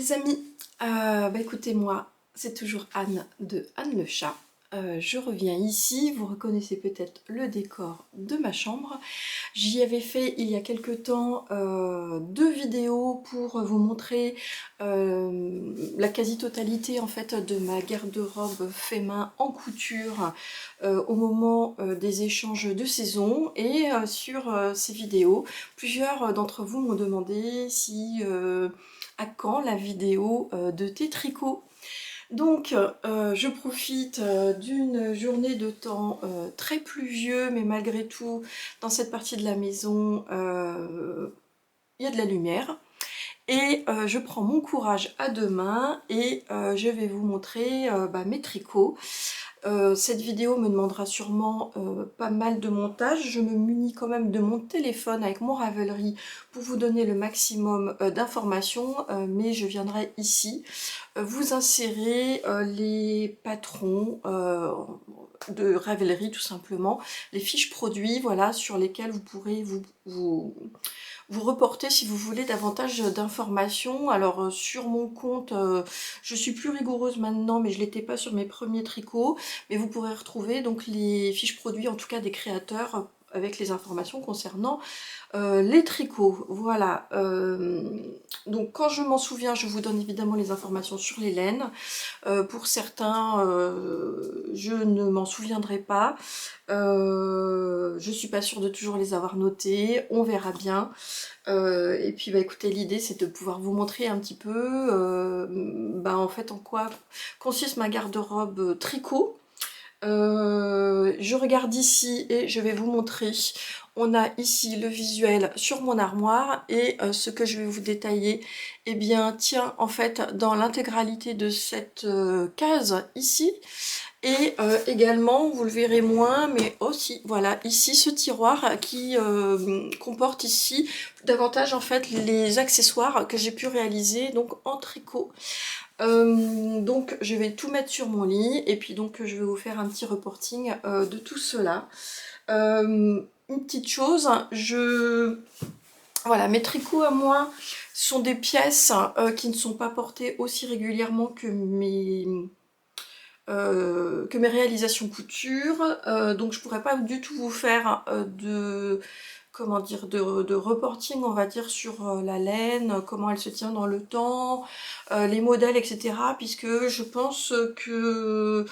Les amis, écoutez moi, c'est toujours Anne de Anne le chat. Je reviens ici, vous reconnaissez peut-être le décor de ma chambre. J'y avais fait il y a quelque temps 2 vidéos pour vous montrer la quasi-totalité en fait de ma garde-robe fait main en couture au moment des échanges de saison. Et sur ces vidéos, plusieurs d'entre vous m'ont demandé si à quand la vidéo de tes tricots. Donc je profite d'une journée de temps très pluvieux, mais malgré tout, dans cette partie de la maison, il y a de la lumière. Et je prends mon courage à deux mains et je vais vous montrer mes tricots. Cette vidéo me demandera sûrement pas mal de montage. Je me munis quand même de mon téléphone avec mon Ravelry pour vous donner le maximum d'informations, mais je viendrai ici vous insérer les patrons de Ravelry tout simplement, les fiches produits, voilà, sur lesquelles vous pourrez vous reporter si vous voulez davantage d'informations. Alors sur mon compte, je suis plus rigoureuse maintenant, mais je l'étais pas sur mes premiers tricots. Mais vous pourrez retrouver donc les fiches produits, en tout cas des créateurs, avec les informations concernant les tricots. Voilà. Donc quand je m'en souviens, je vous donne évidemment les informations sur les laines. Pour certains, je ne m'en souviendrai pas. Je suis pas sûre de toujours les avoir notés. On verra bien. Et puis écoutez, l'idée c'est de pouvoir vous montrer un petit peu en fait en quoi consiste ma garde-robe tricot. Je regarde ici et je vais vous montrer. On a ici le visuel sur mon armoire et ce que je vais vous détailler, eh bien tient en fait dans l'intégralité de cette case ici. Et également, vous le verrez moins, mais aussi, voilà, ici ce tiroir qui comporte ici davantage en fait les accessoires que j'ai pu réaliser donc en tricot. Donc je vais tout mettre sur mon lit et puis donc je vais vous faire un petit reporting de tout cela. Une petite chose, voilà, mes tricots à moi sont des pièces qui ne sont pas portées aussi régulièrement que mes réalisations couture, donc je pourrais pas du tout vous faire comment dire, de reporting, on va dire, sur la laine, comment elle se tient dans le temps, les modèles, etc. Puisque je pense que,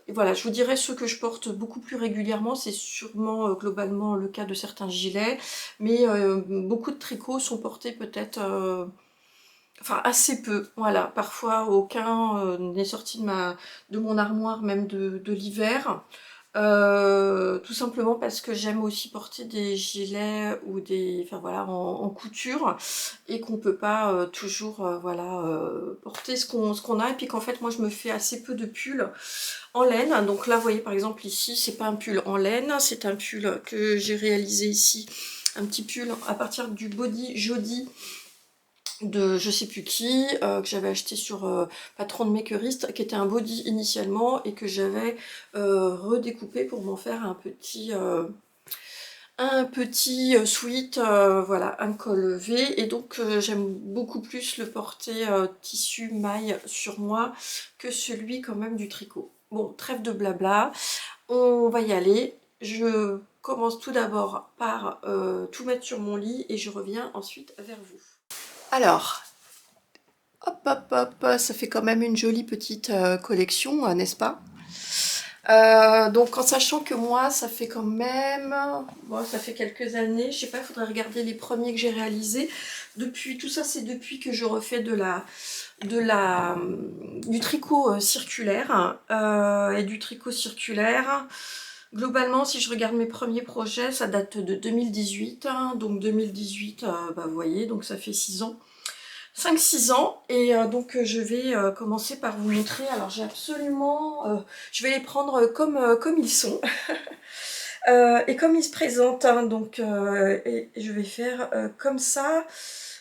voilà, je vous dirais ce que je porte beaucoup plus régulièrement, c'est sûrement globalement le cas de certains gilets, mais beaucoup de tricots sont portés peut-être enfin assez peu, voilà, parfois aucun n'est sorti de mon armoire, même de l'hiver, tout simplement parce que j'aime aussi porter des gilets ou des, enfin voilà, en couture, et qu'on peut pas toujours, voilà, porter ce qu'on a, et puis qu'en fait moi je me fais assez peu de pulls en laine. Donc là vous voyez par exemple ici, c'est pas un pull en laine, c'est un pull que j'ai réalisé ici, un petit pull à partir du body Jody de je sais plus qui, que j'avais acheté sur Patron de Makerist, qui était un body initialement et que j'avais redécoupé pour m'en faire un petit sweat, voilà, un col V. Et donc j'aime beaucoup plus le porter tissu maille sur moi que celui quand même du tricot. Bon, trêve de blabla, on va y aller. Je commence tout d'abord par tout mettre sur mon lit et je reviens ensuite vers vous. Alors, hop, hop, hop, ça fait quand même une jolie petite collection, n'est-ce pas? Donc en sachant que moi, ça fait quand même, bon, ça fait quelques années, je sais pas, il faudrait regarder les premiers que j'ai réalisés. Depuis, tout ça, c'est depuis que je refais du tricot circulaire et du tricot circulaire. Globalement, si je regarde mes premiers projets, ça date de 2018, hein, donc 2018, vous voyez, donc ça fait 6 ans. 5-6 ans, et donc je vais commencer par vous montrer. Alors j'ai absolument, je vais les prendre comme ils sont et comme ils se présentent, hein, donc et je vais faire comme ça.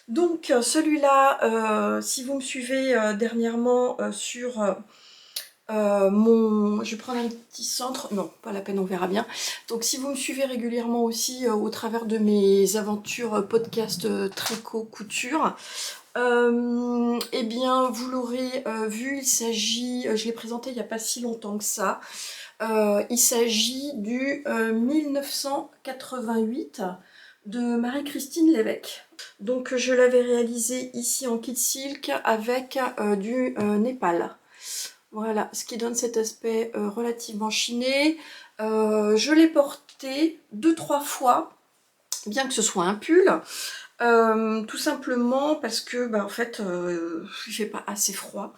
Donc celui-là, si vous me suivez dernièrement sur je vais prendre un petit centre, non pas la peine, on verra bien. Donc si vous me suivez régulièrement aussi au travers de mes aventures podcast tricot couture, Eh bien, vous l'aurez vu, il s'agit, je l'ai présenté il n'y a pas si longtemps que ça, il s'agit du 1988 de Marie-Christine Lévesque. Donc je l'avais réalisé ici en kit silk avec du Népal. Voilà, ce qui donne cet aspect relativement chiné. Je l'ai porté 2-3 fois, bien que ce soit un pull. Tout simplement parce que bah, en fait il fait pas assez froid.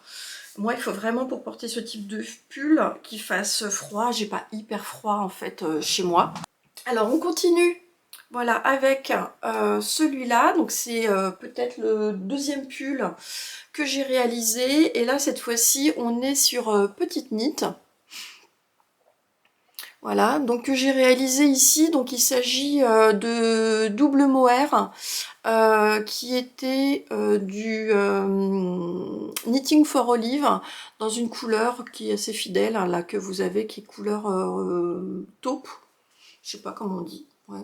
Moi il faut vraiment pour porter ce type de pull qu'il fasse froid. J'ai pas hyper froid en fait chez moi. Alors on continue, voilà, avec celui-là. Donc c'est peut-être le deuxième pull que j'ai réalisé. Et là cette fois-ci on est sur petite knit. Voilà, donc que j'ai réalisé ici. Donc il s'agit de double mohair. Qui était du Knitting for Olive dans une couleur qui est assez fidèle, hein, là que vous avez, qui est couleur taupe, je sais pas comment on dit. Ouais.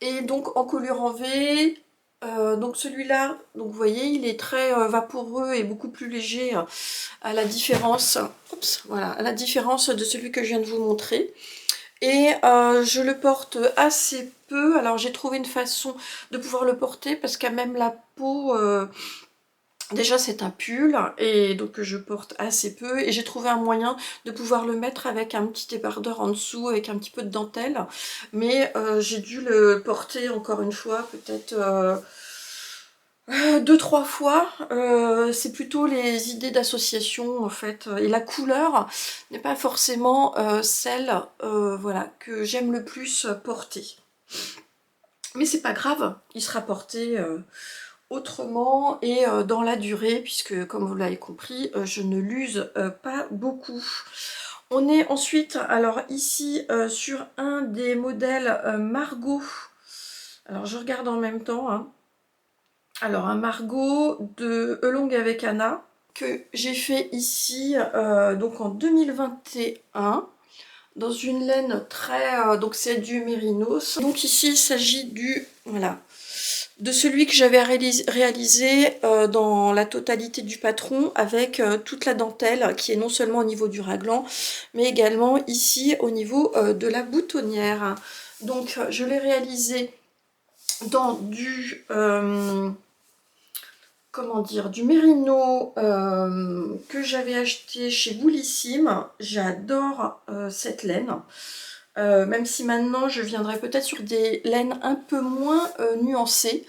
Et donc en coulure en V, donc celui-là, donc vous voyez, il est très vaporeux et beaucoup plus léger à la différence, oups, voilà, à la différence de celui que je viens de vous montrer. Et je le porte assez peu. Alors j'ai trouvé une façon de pouvoir le porter parce qu'à même la peau, déjà c'est un pull et donc je porte assez peu. Et j'ai trouvé un moyen de pouvoir le mettre avec un petit débardeur en dessous, avec un petit peu de dentelle. Mais j'ai dû le porter encore une fois, peut-être 2-3 fois. C'est plutôt les idées d'association en fait, et la couleur n'est pas forcément celle voilà, que j'aime le plus porter. Mais c'est pas grave, il sera porté autrement et dans la durée, puisque comme vous l'avez compris, je ne l'use pas beaucoup. On est ensuite, alors ici, sur un des modèles Margot. Alors je regarde en même temps, hein. Alors un Margot de Elong avec Anna que j'ai fait ici donc en 2021 dans une laine très donc c'est du mérinos. Donc ici il s'agit du voilà de celui que j'avais réalisé dans la totalité du patron avec toute la dentelle qui est non seulement au niveau du raglan mais également ici au niveau de la boutonnière. Donc je l'ai réalisé dans du comment dire, du mérino que j'avais acheté chez Woolissime. J'adore cette laine. Même si maintenant je viendrai peut-être sur des laines un peu moins nuancées.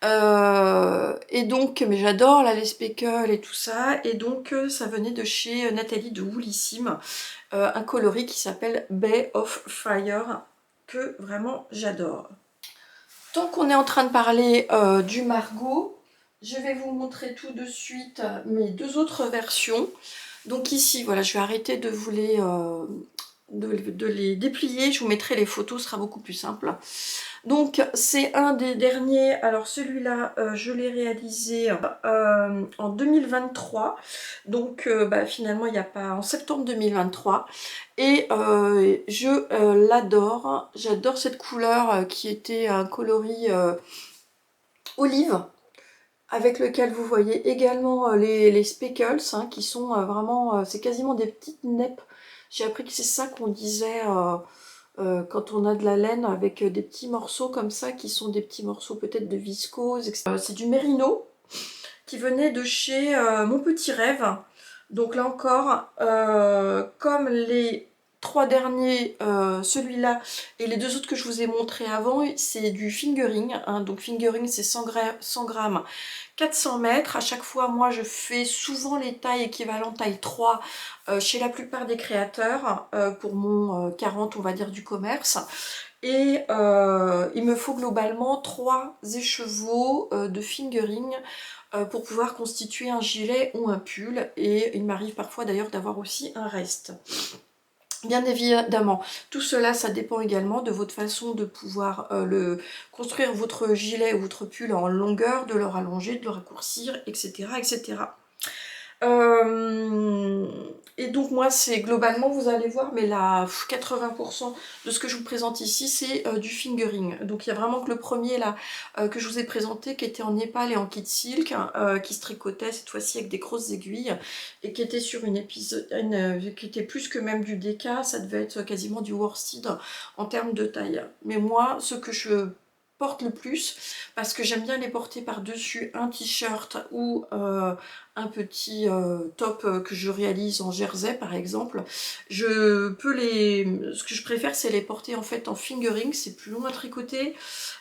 Et donc, mais j'adore la Les Speckle et tout ça. Et donc ça venait de chez Nathalie de Woolissime. Un coloris qui s'appelle Bay of Fire. Que vraiment j'adore. Tant qu'on est en train de parler du Margot, je vais vous montrer tout de suite mes deux autres versions. Donc ici, voilà, je vais arrêter de vous de les déplier. Je vous mettrai les photos, ce sera beaucoup plus simple. Donc c'est un des derniers. Alors celui-là, je l'ai réalisé en 2023. Donc bah, finalement, il n'y a pas en septembre 2023. Et je l'adore. J'adore cette couleur qui était un coloris olive, avec lequel vous voyez également les speckles, hein, qui sont vraiment, c'est quasiment des petites neppes. J'ai appris que c'est ça qu'on disait quand on a de la laine avec des petits morceaux comme ça, qui sont des petits morceaux peut-être de viscose, etc. C'est du mérino, qui venait de chez Mon Petit Rêve. Donc là encore, comme les trois derniers, celui-là et les deux autres que je vous ai montré avant, c'est du fingering, hein. Donc fingering c'est 100 grammes, 400 mètres. À chaque fois, moi je fais souvent les tailles équivalentes taille 3 chez la plupart des créateurs pour mon 40 on va dire du commerce. Et il me faut globalement 3 écheveaux de fingering pour pouvoir constituer un gilet ou un pull. Et il m'arrive parfois d'ailleurs d'avoir aussi un reste. Bien évidemment, tout cela, ça dépend également de votre façon de pouvoir construire votre gilet ou votre pull en longueur, de le rallonger, de le raccourcir, etc. etc. Et donc moi c'est globalement, vous allez voir, mais là 80% de ce que je vous présente ici c'est du fingering. Donc il y a vraiment que le premier là que je vous ai présenté qui était en népal et en kit silk, qui se tricotait cette fois-ci avec des grosses aiguilles et qui était sur qui était plus que même du DK, ça devait être quasiment du worsted en termes de taille. Mais moi ce que je porte le plus, parce que j'aime bien les porter par-dessus un t-shirt ou un petit top que je réalise en jersey par exemple, ce que je préfère c'est les porter en fait en fingering, c'est plus long à tricoter,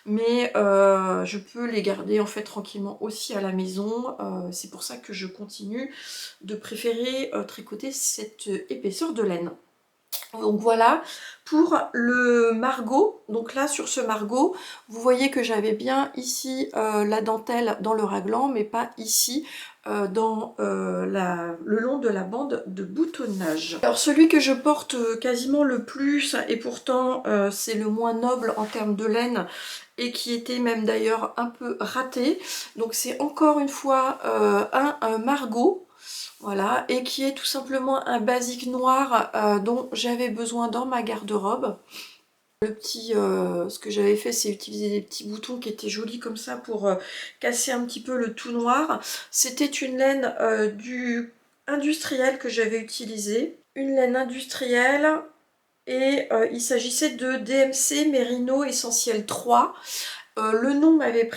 mais je peux les garder en fait tranquillement aussi à la maison, c'est pour ça que je continue de préférer tricoter cette épaisseur de laine. Donc voilà pour le margot. Donc là sur ce margot, vous voyez que j'avais bien ici la dentelle dans le raglan, mais pas ici dans le long de la bande de boutonnage. Alors celui que je porte quasiment le plus, et pourtant c'est le moins noble en termes de laine, et qui était même d'ailleurs un peu raté, donc c'est encore une fois un margot. Voilà, et qui est tout simplement un basique noir dont j'avais besoin dans ma garde-robe. Ce que j'avais fait, c'est utiliser des petits boutons qui étaient jolis comme ça pour casser un petit peu le tout noir. C'était une laine du industriel que j'avais utilisée. Une laine industrielle, et il s'agissait de DMC Merino Essentiel 3. Le nom m'avait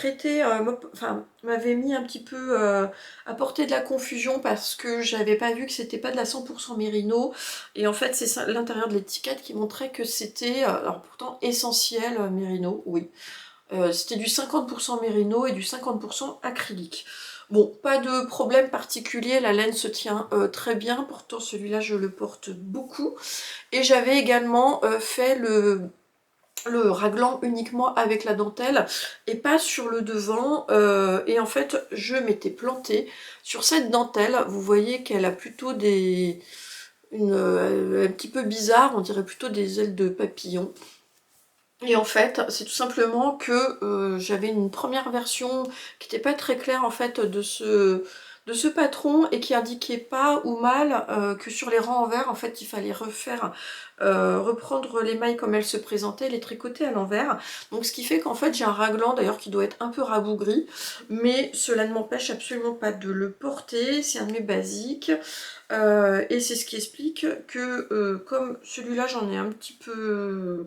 m'avait mis un petit peu à portée de la confusion parce que j'avais pas vu que c'était pas de la 100% mérino, et en fait c'est l'intérieur de l'étiquette qui montrait que c'était, alors pourtant essentiel mérino, oui. C'était du 50% mérino et du 50% acrylique. Bon, pas de problème particulier, la laine se tient très bien, pourtant celui-là je le porte beaucoup. Et j'avais également fait le raglan uniquement avec la dentelle et pas sur le devant, et en fait je m'étais plantée sur cette dentelle. Vous voyez qu'elle a plutôt un petit peu bizarre, on dirait plutôt des ailes de papillon. Et en fait, c'est tout simplement que j'avais une première version qui n'était pas très claire en fait de ce patron, et qui indiquait pas ou mal que sur les rangs envers, en fait, il fallait reprendre les mailles comme elles se présentaient, les tricoter à l'envers. Donc ce qui fait qu'en fait j'ai un raglan d'ailleurs qui doit être un peu rabougri, mais cela ne m'empêche absolument pas de le porter, c'est un de mes basiques. Et c'est ce qui explique que comme celui-là j'en ai un petit peu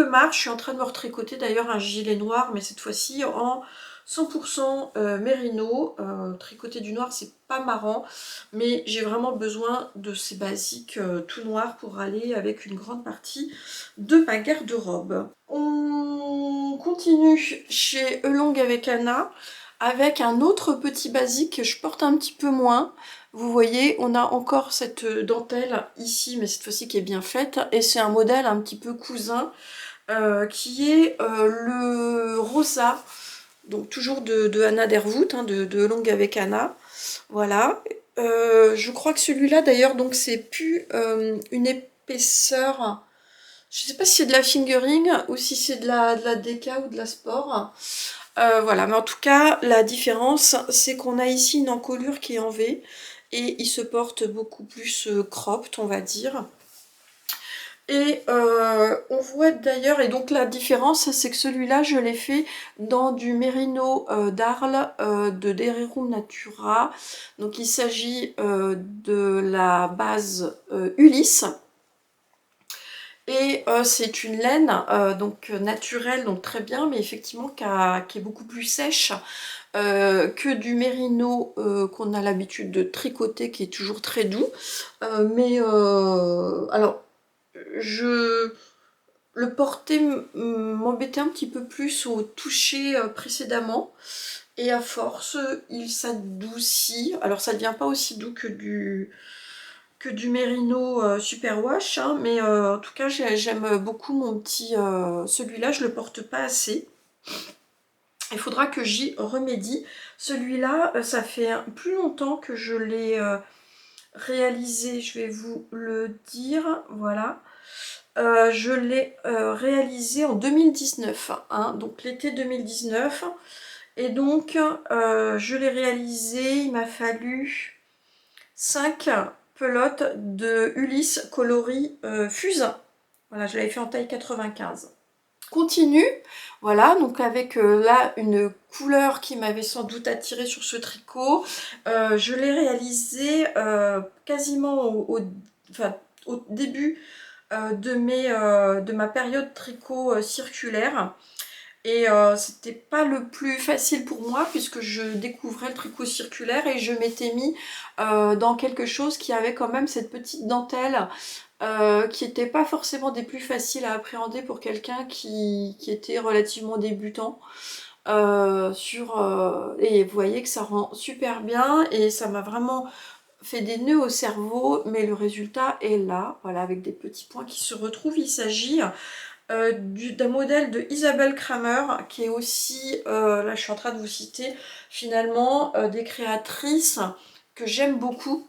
marre, je suis en train de me retricoter d'ailleurs un gilet noir, mais cette fois-ci en 100% mérino. Tricoter du noir c'est pas marrant, mais j'ai vraiment besoin de ces basiques tout noirs pour aller avec une grande partie de ma garde-robe. On continue chez Elong avec Anna avec un autre petit basique que je porte un petit peu moins. Vous voyez, on a encore cette dentelle ici, mais cette fois-ci qui est bien faite, et c'est un modèle un petit peu cousin qui est le Rosa, donc toujours de Anna Dervoot, hein, de Long avec Anna. Voilà. Je crois que celui-là d'ailleurs, donc c'est plus une épaisseur. Je sais pas si c'est de la fingering ou si c'est de la DK ou de la sport. Voilà, mais en tout cas, la différence, c'est qu'on a ici une encolure qui est en V, et il se porte beaucoup plus cropped, on va dire. Et on voit d'ailleurs, et donc la différence, c'est que celui-là, je l'ai fait dans du Merino d'Arles de Dererum Natura. Donc il s'agit de la base Ulysse. Et c'est une laine donc naturelle, donc très bien, mais effectivement qui est beaucoup plus sèche que du mérino qu'on a l'habitude de tricoter, qui est toujours très doux. Alors, le porter m'embêtait un petit peu plus au toucher précédemment, et à force, il s'adoucit. Alors ça ne devient pas aussi doux que du Merino Superwash, hein, mais en tout cas j'aime beaucoup mon petit... celui-là je le porte pas assez. Il faudra que j'y remédie. Celui-là, ça fait plus longtemps que je l'ai réalisé, je vais vous le dire, voilà. Je l'ai réalisé en 2019, hein, donc l'été 2019. Et donc je l'ai réalisé, il m'a fallu 5 pelotes de Ulysse coloris Fusain. Voilà, je l'avais fait en taille 95. Continue, voilà, donc avec là une couleur qui m'avait sans doute attirée sur ce tricot. Je l'ai réalisé quasiment enfin, au début de ma période tricot circulaire. Et c'était pas le plus facile pour moi puisque je découvrais le tricot circulaire et je m'étais mis dans quelque chose qui avait quand même cette petite dentelle qui n'était pas forcément des plus faciles à appréhender pour quelqu'un qui était relativement débutant. Et vous voyez que ça rend super bien et ça m'a vraiment fait des nœuds au cerveau, mais le résultat est là, voilà, avec des petits points qui se retrouvent. Il s'agit d'un modèle de Isabelle Kramer, qui est aussi, là je suis en train de vous citer, finalement, des créatrices que j'aime beaucoup.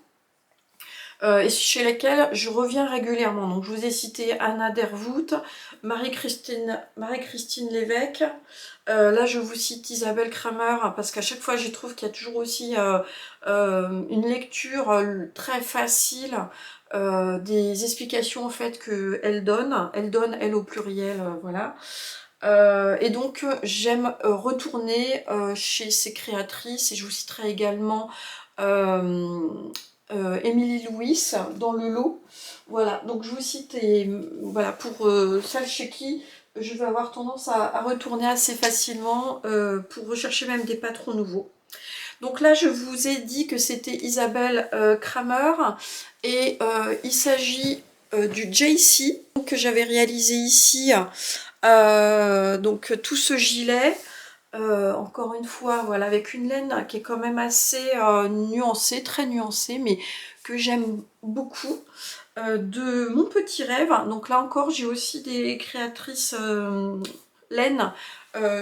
Et chez lesquelles je reviens régulièrement. Donc je vous ai cité Anna Dervoot, Marie-Christine Lévesque. Là je vous cite Isabelle Kramer parce qu'à chaque fois je trouve qu'il y a toujours aussi une lecture très facile des explications en fait qu'elle donne. Elle donne, elle au pluriel, voilà. Et donc j'aime retourner chez ces créatrices et je vous citerai également Émilie Louis dans le lot. Voilà, donc je vous cite et voilà pour celles chez qui je vais avoir tendance à retourner assez facilement pour rechercher même des patrons nouveaux. Donc là, je vous ai dit que c'était Isabelle Kramer et il s'agit du JC que j'avais réalisé ici. Donc tout ce gilet, encore une fois, voilà, avec une laine qui est quand même assez nuancée, très nuancée, mais que j'aime beaucoup. De mon petit rêve, donc là encore, j'ai aussi des créatrices laine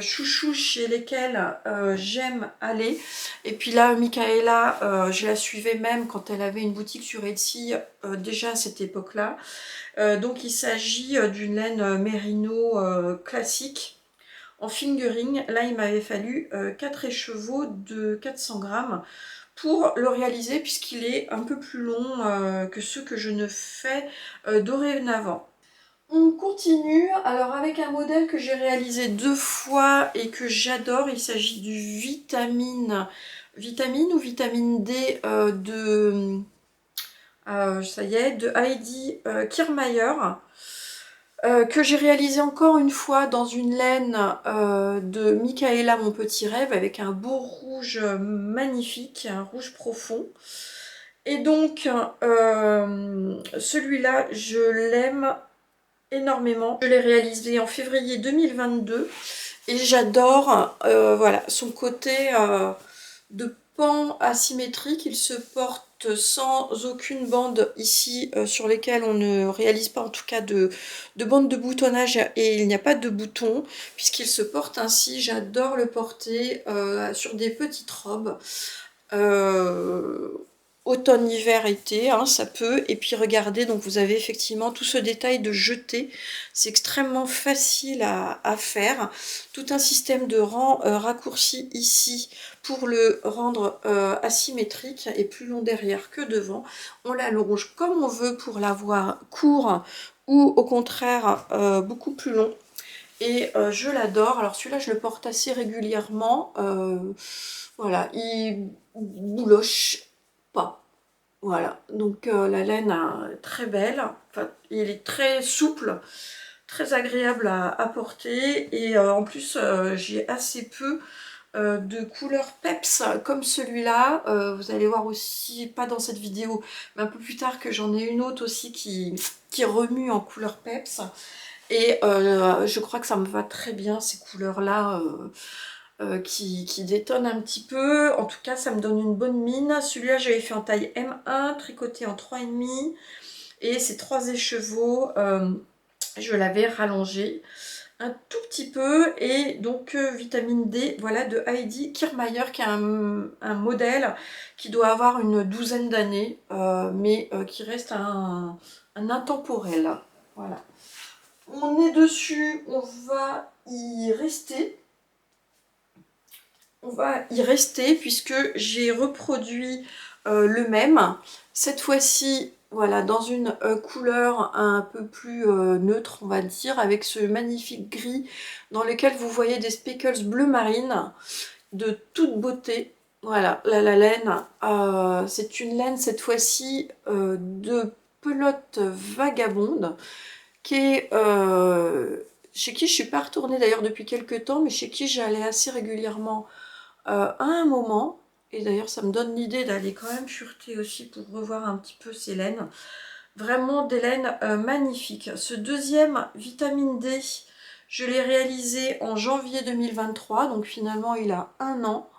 chouchou chez lesquelles j'aime aller. Et puis là, Michaela, je la suivais même quand elle avait une boutique sur Etsy, déjà à cette époque-là. Donc il s'agit d'une laine mérino classique en fingering. Là, il m'avait fallu 4 écheveaux de 400 grammes pour le réaliser puisqu'il est un peu plus long que ceux que je ne fais dorénavant. On continue alors avec un modèle que j'ai réalisé 2 fois et que j'adore. Il s'agit du vitamine ou vitamine D ça y est, de Heidi Kirrmaier. Que j'ai réalisé encore une fois dans une laine de Michaela Mon Petit Rêve avec un beau rouge magnifique, un rouge profond. Et donc celui-là je l'aime énormément. Je l'ai réalisé en février 2022 et j'adore voilà, son côté de pan asymétrique. Il se porte sans aucune bande ici sur lesquelles on ne réalise pas en tout cas de bande de boutonnage et il n'y a pas de bouton puisqu'il se porte ainsi. J'adore le porter sur des petites robes. Automne, hiver, été, hein, ça peut. Et puis regardez, donc vous avez effectivement tout ce détail de jeté. C'est extrêmement facile à faire. Tout un système de rang raccourci ici pour le rendre asymétrique et plus long derrière que devant. On l'allonge comme on veut pour l'avoir court ou au contraire beaucoup plus long. Et je l'adore. Alors celui-là, je le porte assez régulièrement. Voilà, il bouloche pas. Voilà, donc la laine très belle. Enfin, il est très souple, très agréable à porter. Et en plus, j'ai assez peu de couleurs peps comme celui-là. Vous allez voir aussi, pas dans cette vidéo, mais un peu plus tard que j'en ai une autre aussi qui remue en couleur peps. Et je crois que ça me va très bien ces couleurs-là qui détonnent un petit peu. En tout cas, ça me donne une bonne mine. Celui-là, j'avais fait en taille M1, tricoté en 3,5. Et ces 3 écheveaux, je l'avais rallongé un tout petit peu. Et donc, vitamine D, voilà, de Heidi Kirrmaier, qui est un modèle qui doit avoir une douzaine d'années, mais qui reste un intemporel. Voilà. On est dessus, on va y rester. On va y rester puisque j'ai reproduit le même. Cette fois-ci, voilà, dans une couleur un peu plus neutre, on va dire, avec ce magnifique gris dans lequel vous voyez des speckles bleu marine de toute beauté. Voilà, la laine, c'est une laine cette fois-ci de pelote vagabonde qui est chez qui je suis pas retournée d'ailleurs depuis quelques temps, mais chez qui j'allais assez régulièrement à un moment. Et d'ailleurs, ça me donne l'idée d'aller quand même fureter aussi pour revoir un petit peu ces laines. Vraiment des laines magnifiques. Ce deuxième vitamine D, je l'ai réalisé en janvier 2023, donc finalement il a un an.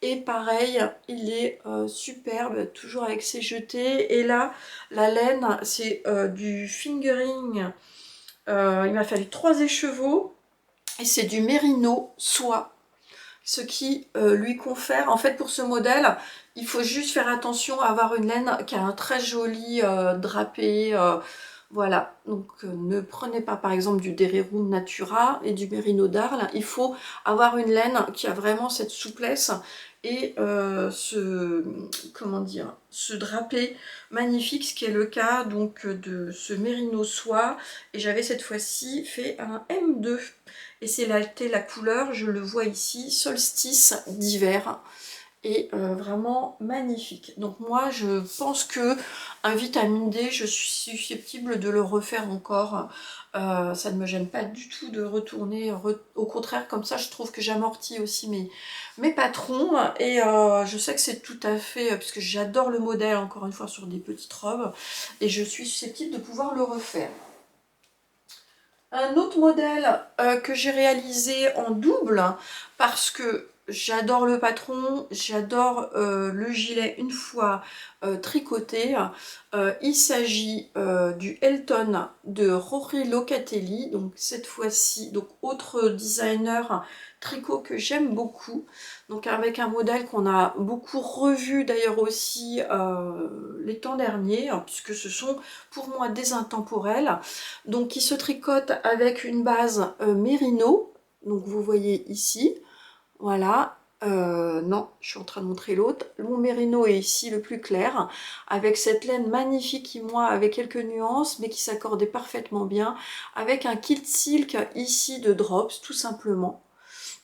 Et pareil, il est superbe, toujours avec ses jetés. Et là, la laine, c'est du fingering. Il m'a fallu 3 écheveaux. Et c'est du mérino soie. Ce qui lui confère, en fait pour ce modèle, il faut juste faire attention à avoir une laine qui a un très joli drapé. Voilà, donc ne prenez pas par exemple du Dererum Natura et du Merino d'Arles. Il faut avoir une laine qui a vraiment cette souplesse et comment dire, ce drapé magnifique, ce qui est le cas donc de ce Merino soie. Et j'avais cette fois-ci fait un M2. Et c'est la couleur, je le vois ici, solstice d'hiver. Et vraiment magnifique. Donc moi je pense que un vitamine D, je suis susceptible de le refaire encore. Ça ne me gêne pas du tout de retourner. Au contraire, comme ça je trouve que j'amortis aussi mes patrons. Et je sais que c'est tout à fait, puisque j'adore le modèle encore une fois sur des petites robes. Et je suis susceptible de pouvoir le refaire. Un autre modèle que j'ai réalisé en double, parce que j'adore le patron, j'adore le gilet une fois tricoté. Il s'agit du Elton de Rory Locatelli, donc cette fois-ci, donc autre designer tricot que j'aime beaucoup, donc avec un modèle qu'on a beaucoup revu d'ailleurs aussi les temps derniers, puisque ce sont pour moi des intemporels. Donc qui se tricote avec une base mérino, donc vous voyez ici, voilà. Non, je suis en train de montrer l'autre. Mon mérino est ici le plus clair, avec cette laine magnifique qui, moi, avait quelques nuances, mais qui s'accordait parfaitement bien, avec un kilt silk ici de drops, tout simplement.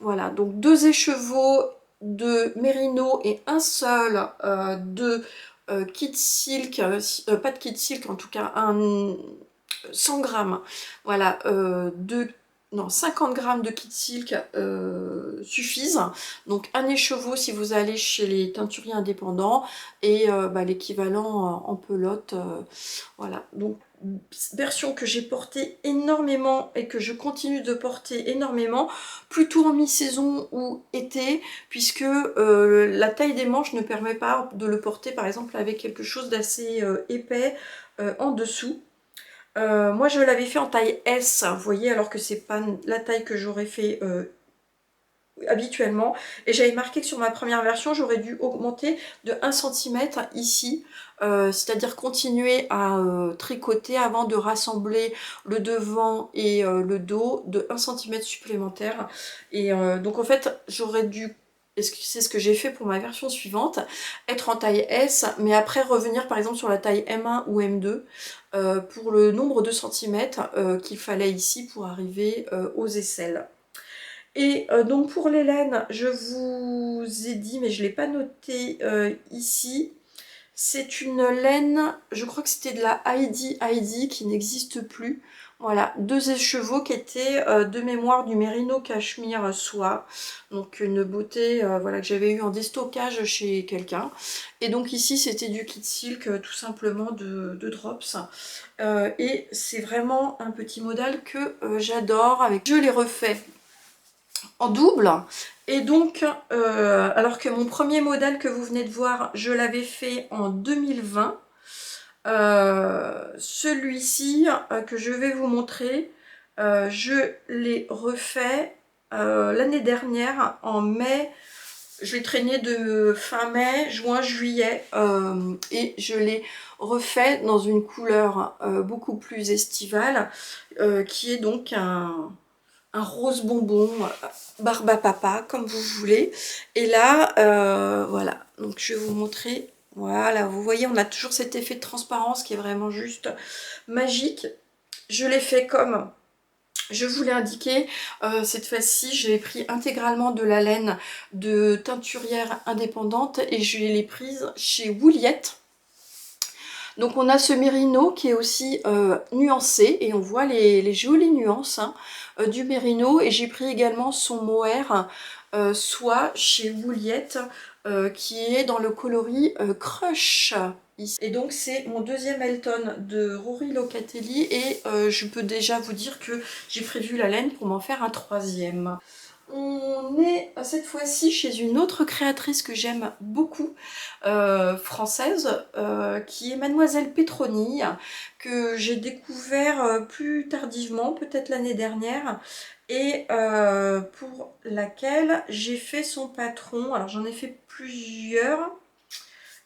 Voilà, donc 2 écheveaux de mérino et un seul de kit silk, pas de kit silk en tout cas, un 100 grammes, voilà, non, 50 grammes de kit silk suffisent. Donc un écheveau si vous allez chez les teinturiers indépendants et l'équivalent en pelote. Voilà, donc version que j'ai portée énormément et que je continue de porter énormément, plutôt en mi-saison ou été, puisque la taille des manches ne permet pas de le porter par exemple avec quelque chose d'assez épais en dessous. Moi je l'avais fait en taille S, vous voyez, alors que c'est pas la taille que j'aurais fait habituellement. Et j'avais marqué que sur ma première version, j'aurais dû augmenter de 1 cm ici, c'est-à-dire continuer à tricoter avant de rassembler le devant et le dos de 1 cm supplémentaire. Et donc en fait, j'aurais dû, c'est ce que j'ai fait pour ma version suivante, être en taille S, mais après revenir par exemple sur la taille M1 ou M2 pour le nombre de centimètres qu'il fallait ici pour arriver aux aisselles. Et donc pour les laines, je vous ai dit, mais je ne l'ai pas noté ici, c'est une laine, je crois que c'était de la Heidi qui n'existe plus. Voilà, 2 écheveaux qui étaient de mémoire du Merino Cachemire soie. Donc une beauté voilà, que j'avais eu en déstockage chez quelqu'un. Et donc ici c'était du kit silk tout simplement de drops. Et c'est vraiment un petit modèle que j'adore. Je l'ai refait en double. Et donc, alors que mon premier modèle que vous venez de voir, je l'avais fait en 2020, celui-ci que je vais vous montrer, je l'ai refait l'année dernière en mai. Je l'ai traîné de fin mai, juin, juillet et je l'ai refait dans une couleur beaucoup plus estivale qui est donc un rose bonbon, barbe à papa, comme vous voulez. Et là, voilà, donc je vais vous montrer Voilà, vous voyez, on a toujours cet effet de transparence qui est vraiment juste magique. Je l'ai fait comme je vous l'ai indiqué. Cette fois-ci, j'ai pris intégralement de la laine de teinturière indépendante et je l'ai prise chez Wouliette. Donc on a ce mérino qui est aussi nuancé et on voit les jolies nuances hein, du mérino. Et j'ai pris également son mohair soie chez Wouliette qui est dans le coloris Crush. Ici. Et donc c'est mon deuxième Elton de Rory Locatelli et je peux déjà vous dire que j'ai prévu la laine pour m'en faire un troisième. On est cette fois-ci chez une autre créatrice que j'aime beaucoup, française, qui est Mademoiselle Petroni, que j'ai découvert plus tardivement, peut-être l'année dernière, et pour laquelle j'ai fait son patron. Alors j'en ai fait plusieurs,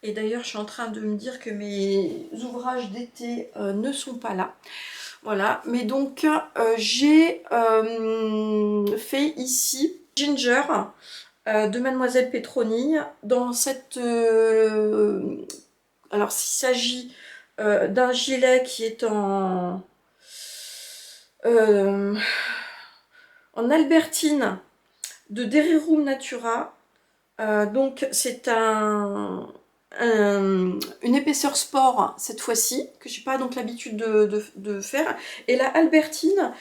et d'ailleurs je suis en train de me dire que mes ouvrages d'été ne sont pas là. Voilà, mais donc j'ai fait ici Ginger de Mademoiselle Petroni dans cette... alors s'il s'agit d'un gilet qui est en albertine de Derirum Natura, donc c'est une épaisseur sport cette fois-ci, que j'ai pas donc l'habitude de faire. Et la albertine,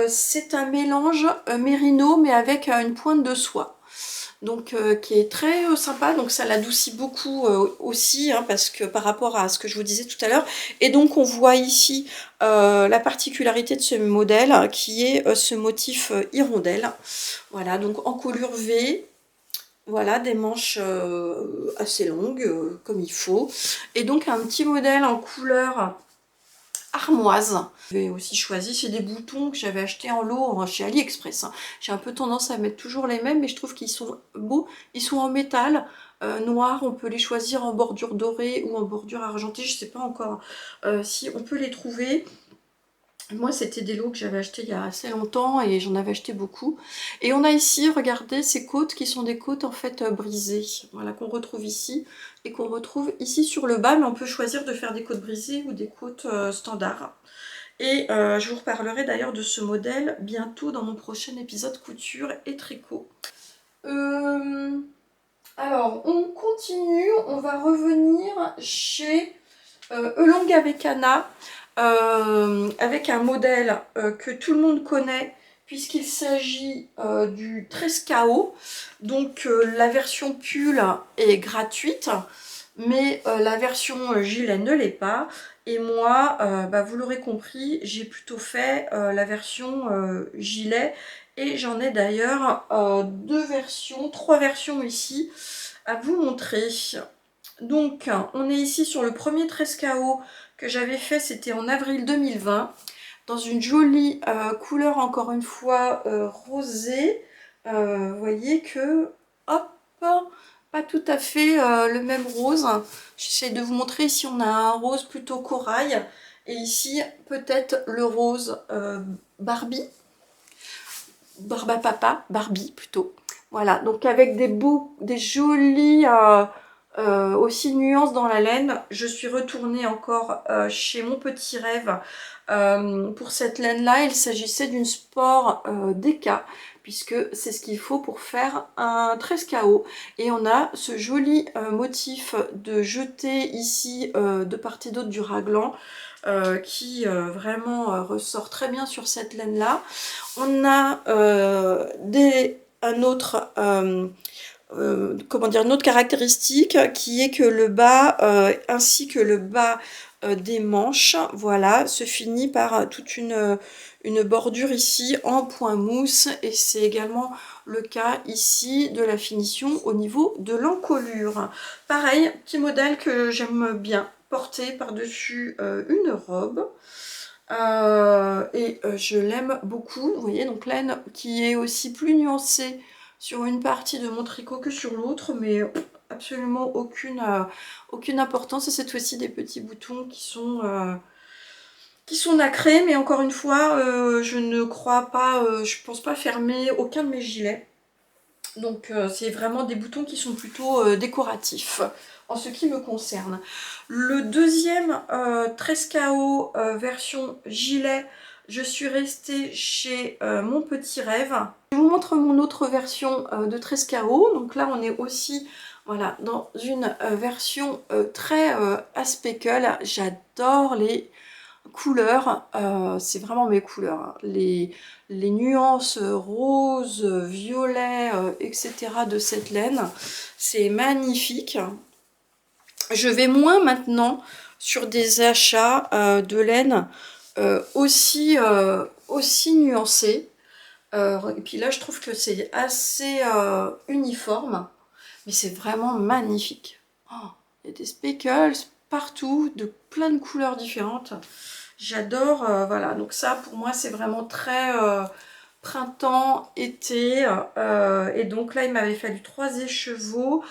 c'est un mélange mérino mais avec une pointe de soie. Donc qui est très sympa, donc ça l'adoucit beaucoup aussi, hein, parce que par rapport à ce que je vous disais tout à l'heure. Et donc on voit ici la particularité de ce modèle, qui est ce motif hirondelle. Voilà, donc en coulure V, voilà, des manches assez longues, comme il faut. Et donc un petit modèle en couleur armoise. J'ai aussi choisi, c'est des boutons que j'avais acheté en lot chez AliExpress. Hein. J'ai un peu tendance à mettre toujours les mêmes, mais je trouve qu'ils sont beaux. Ils sont en métal noir, on peut les choisir en bordure dorée ou en bordure argentée. Je sais pas encore si on peut les trouver. Moi, c'était des lots que j'avais achetés il y a assez longtemps et j'en avais acheté beaucoup. Et on a ici, regardez, ces côtes qui sont des côtes en fait brisées. Voilà, qu'on retrouve ici et qu'on retrouve ici sur le bas. Mais on peut choisir de faire des côtes brisées ou des côtes standards. Et je vous reparlerai d'ailleurs de ce modèle bientôt dans mon prochain épisode couture et tricot. Alors, on continue. On va revenir chez Elong avec Anna. Avec un modèle que tout le monde connaît puisqu'il s'agit du Trescao. Donc la version pull est gratuite, mais la version gilet ne l'est pas. Et moi, bah, vous l'aurez compris, j'ai plutôt fait la version gilet. Et j'en ai d'ailleurs trois versions ici à vous montrer. Donc, on est ici sur le premier Trescao que j'avais fait, c'était en avril 2020, dans une jolie couleur, encore une fois, rosée. Vous voyez que, hop, pas tout à fait le même rose. J'essaie de vous montrer, ici on a un rose plutôt corail, et ici peut-être le rose Barbie, Barbapapa, Barbie plutôt. Voilà, donc avec des jolis aussi nuances dans la laine. Je suis retournée encore chez Mon Petit Rêve pour cette laine-là. Il s'agissait d'une Sport DK, puisque c'est ce qu'il faut pour faire un Trescao. Et on a ce joli motif de jeté ici de part et d'autre du raglan. Qui vraiment ressort très bien sur cette laine là. On a un autre comment dire, une autre caractéristique qui est que le bas ainsi que le bas des manches, voilà, se finit par toute une bordure ici en point mousse, et c'est également le cas ici de la finition au niveau de l'encolure. Pareil, petit modèle que j'aime bien porter par-dessus une robe. Je l'aime beaucoup, vous voyez, donc laine qui est aussi plus nuancée sur une partie de mon tricot que sur l'autre, mais absolument aucune importance. Et cette fois-ci des petits boutons qui sont nacrés, mais encore une fois, je ne crois pas, je pense pas fermer aucun de mes gilets. Donc c'est vraiment des boutons qui sont plutôt décoratifs en ce qui me concerne. Le deuxième Trescao version gilet, je suis restée chez Mon Petit Rêve. Je vous montre mon autre version de Trescao. Donc là on est aussi voilà, dans une version très Aspécle. J'adore les couleurs, c'est vraiment mes couleurs, hein. Les nuances rose, violet, etc. de cette laine, c'est magnifique. Je vais moins maintenant sur des achats de laine aussi nuancés. Et puis là, je trouve que c'est assez uniforme, mais c'est vraiment magnifique. Oh, il y a des speckles partout, de plein de couleurs différentes. J'adore, voilà, donc ça pour moi c'est vraiment très printemps, été, et donc là il m'avait fallu 3 écheveaux,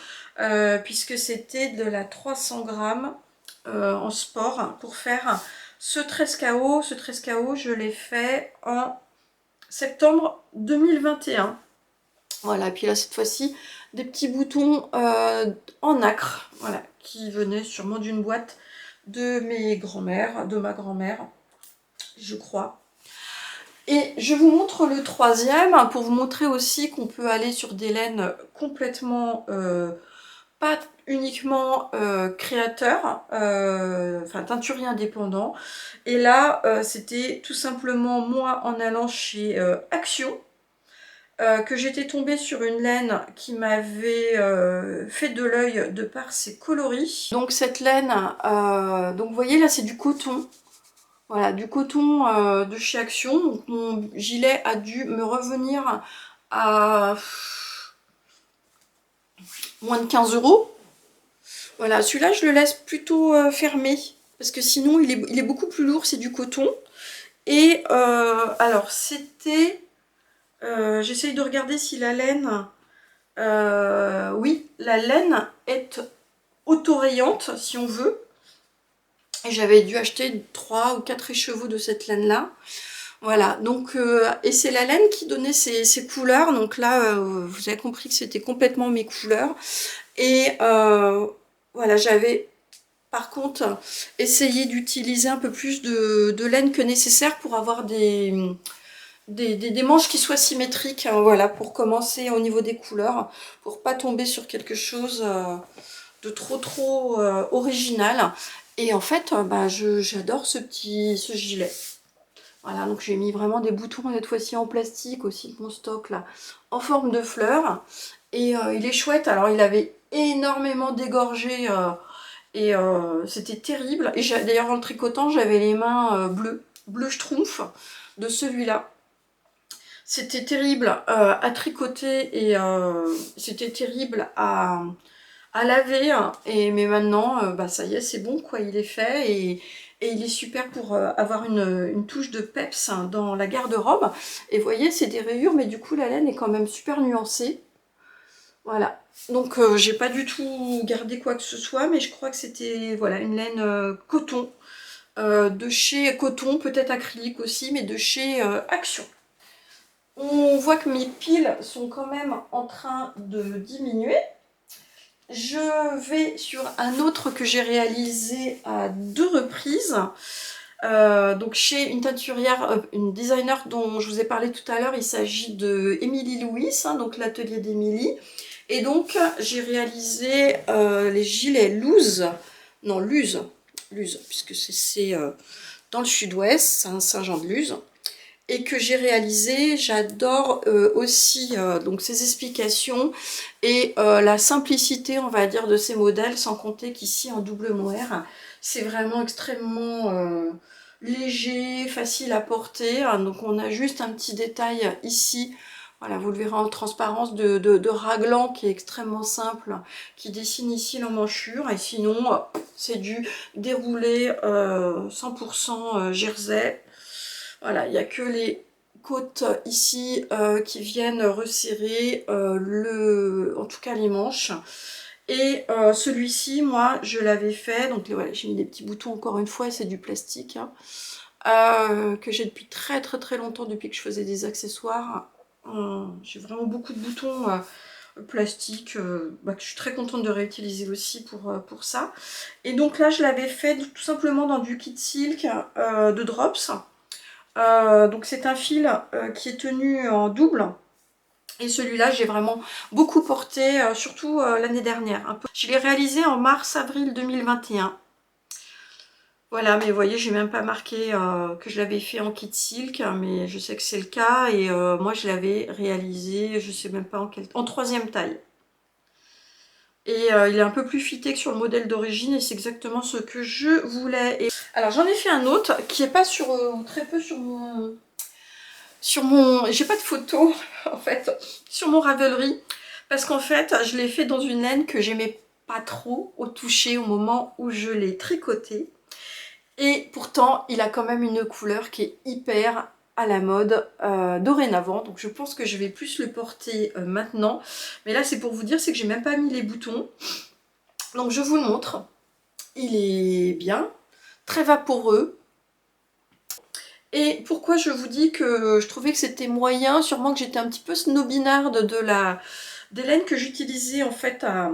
puisque c'était de la 300 grammes en sport pour faire ce Trescao. Ce Trescao je l'ai fait en septembre 2021. Voilà, et puis là cette fois-ci des petits boutons en nacre, voilà, qui venaient sûrement d'une boîte de mes grands-mères, de ma grand-mère, je crois. Et je vous montre le troisième pour vous montrer aussi qu'on peut aller sur des laines complètement, pas uniquement créateur, enfin teinturier indépendant. Et là, c'était tout simplement moi en allant chez Action, que j'étais tombée sur une laine qui m'avait fait de l'œil de par ses coloris. Donc cette laine, donc vous voyez là c'est du coton. Voilà, du coton de chez Action. Donc mon gilet a dû me revenir à moins de 15 €. Voilà, celui-là je le laisse plutôt fermé parce que sinon il est beaucoup plus lourd, c'est du coton. Et alors c'était... j'essaye de regarder si la laine... oui, la laine est autorayante si on veut. Et j'avais dû acheter 3 ou 4 écheveaux de cette laine-là. Voilà, donc, et c'est la laine qui donnait ces couleurs. Donc là, vous avez compris que c'était complètement mes couleurs. Et voilà, j'avais par contre essayé d'utiliser un peu plus de laine que nécessaire pour avoir des manches qui soient symétriques, hein, voilà, pour commencer au niveau des couleurs, pour pas tomber sur quelque chose de trop original. Et en fait, bah, j'adore ce gilet. Voilà, donc j'ai mis vraiment des boutons cette fois-ci en plastique aussi de mon stock là, en forme de fleurs. Et il est chouette, alors il avait énormément dégorgé et c'était terrible. Et d'ailleurs en le tricotant, j'avais les mains bleu schtroumpf de celui-là. C'était terrible à tricoter et c'était terrible à laver, mais maintenant bah ça y est, c'est bon quoi, il est fait et il est super pour avoir une touche de peps dans la garde-robe. Et vous voyez, c'est des rayures, mais du coup la laine est quand même super nuancée. Voilà, donc j'ai pas du tout gardé quoi que ce soit, mais je crois que c'était voilà une laine coton, de chez Coton, peut-être acrylique aussi, mais de chez Action. On voit que mes piles sont quand même en train de diminuer. Je vais sur un autre que j'ai réalisé à 2 reprises. Donc chez une teinturière, une designer dont je vous ai parlé tout à l'heure, il s'agit de Émilie Louis, hein, donc l'atelier d'Émilie. Et donc j'ai réalisé les gilets Luz, non Luz, puisque c'est dans le sud-ouest, Saint-Jean-de-Luz. Et que j'ai réalisé, j'adore aussi donc ces explications et la simplicité, on va dire, de ces modèles, sans compter qu'ici en double mohair, c'est vraiment extrêmement léger, facile à porter. Donc on a juste un petit détail ici, voilà, vous le verrez en transparence, de raglan qui est extrêmement simple, qui dessine ici l'emmanchure, et sinon c'est du déroulé 100% jersey. Voilà, il n'y a que les côtes ici qui viennent resserrer en tout cas les manches. Et celui-ci, moi, je l'avais fait, donc voilà, j'ai mis des petits boutons encore une fois, c'est du plastique, hein, que j'ai depuis très longtemps, depuis que je faisais des accessoires. J'ai vraiment beaucoup de boutons plastique, que je suis très contente de réutiliser aussi pour ça. Et donc là, je l'avais fait tout simplement dans du kit silk de Drops. Donc c'est un fil qui est tenu en double. Et celui-là, j'ai vraiment beaucoup porté, surtout l'année dernière. Un peu. Je l'ai réalisé en mars-avril 2021. Voilà, mais vous voyez, j'ai même pas marqué que je l'avais fait en kit silk, mais je sais que c'est le cas. Et moi, je l'avais réalisé, je sais même pas en 3e taille. Et il est un peu plus fité que sur le modèle d'origine, et c'est exactement ce que je voulais. Et... Alors, j'en ai fait un autre qui est pas sur, très peu sur mon... j'ai pas de photo, en fait, sur mon Ravelry. Parce qu'en fait, je l'ai fait dans une laine que j'aimais pas trop au toucher au moment où je l'ai tricoté. Et pourtant, il a quand même une couleur qui est hyper à la mode dorénavant. Donc je pense que je vais plus le porter maintenant. Mais là, c'est pour vous dire, c'est que j'ai même pas mis les boutons. Donc je vous le montre. Il est bien, très vaporeux. Et pourquoi je vous dis que je trouvais que c'était moyen, sûrement que j'étais un petit peu snobinarde des laines que j'utilisais en fait à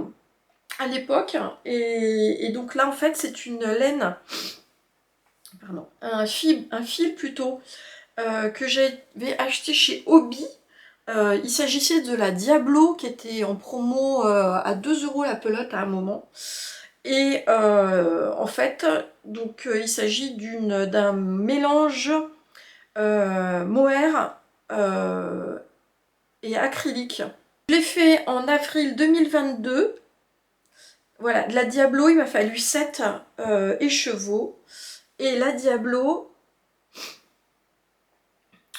l'époque. Et donc là, en fait, c'est une laine, pardon, un fil plutôt, que j'avais acheté chez Hobby. Il s'agissait de la Diablo qui était en promo à 2 € la pelote à un moment. Et en fait, donc il s'agit d'un mélange mohair et acrylique. Je l'ai fait en avril 2022. Voilà, de la Diablo, il m'a fallu 7 écheveaux. Et la Diablo,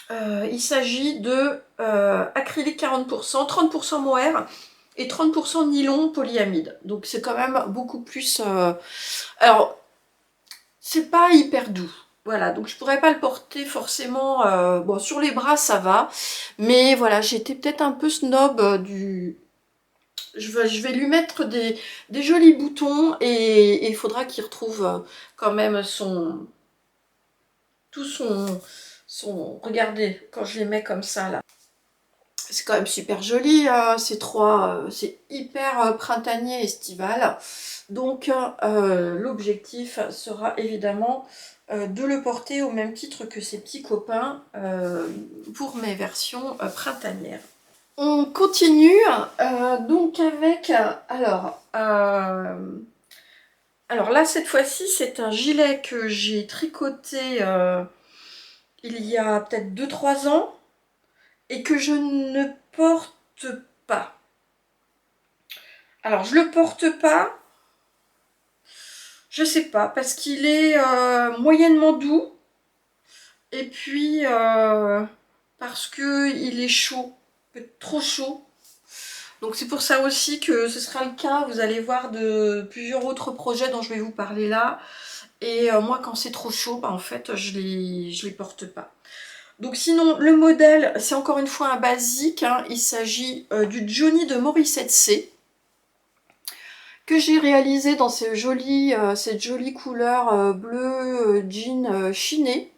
il s'agit de acrylique 40%, 30% mohair et 30% nylon polyamide. Donc c'est quand même beaucoup plus... Alors, c'est pas hyper doux. Voilà, donc je pourrais pas le porter forcément... bon, sur les bras, ça va. Mais voilà, j'étais peut-être un peu snob du... Je vais lui mettre des jolis boutons et il faudra qu'il retrouve quand même tout son... Regardez, quand je les mets comme ça, là. C'est quand même super joli, c'est hyper printanier, estival. Donc l'objectif sera évidemment de le porter au même titre que ses petits copains pour mes versions printanières. On continue donc avec, alors là cette fois-ci c'est un gilet que j'ai tricoté il y a peut-être 2-3 ans et que je ne porte pas. Alors je le porte pas, je sais pas, parce qu'il est moyennement doux et puis parce que il est chaud, peut-être trop chaud. Donc c'est pour ça aussi que ce sera le cas, vous allez voir de plusieurs autres projets dont je vais vous parler là. Et moi quand c'est trop chaud, en fait je les porte pas. Donc sinon le modèle, c'est encore une fois un basique, hein. Il s'agit du Johnny de Morissette C, que j'ai réalisé dans cette jolie couleur bleu jean chiné.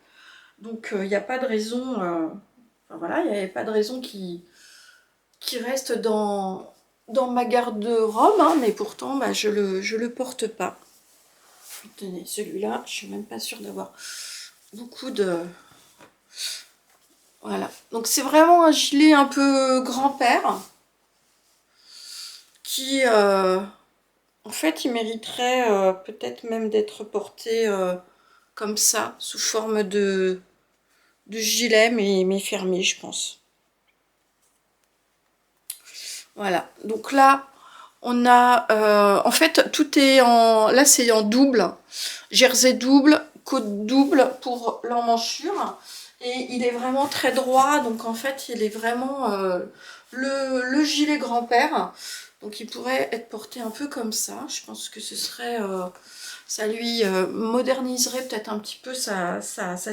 Donc il n'y a pas de raison, enfin, voilà, il n'y avait pas de raison qui reste dans ma garde-robe, hein, mais pourtant je le porte pas. Tenez, celui-là, je suis même pas sûre d'avoir beaucoup de... Voilà, donc c'est vraiment un gilet un peu grand-père qui, en fait, il mériterait peut-être même d'être porté comme ça, sous forme de gilet, mais fermé, je pense. Voilà, donc là, on a... en fait, tout est en... Là, c'est en double. Jersey double, côte double pour l'emmanchure. Et il est vraiment très droit, donc en fait, il est vraiment le gilet grand-père. Donc il pourrait être porté un peu comme ça. Je pense que ce serait... ça lui moderniserait peut-être un petit peu sa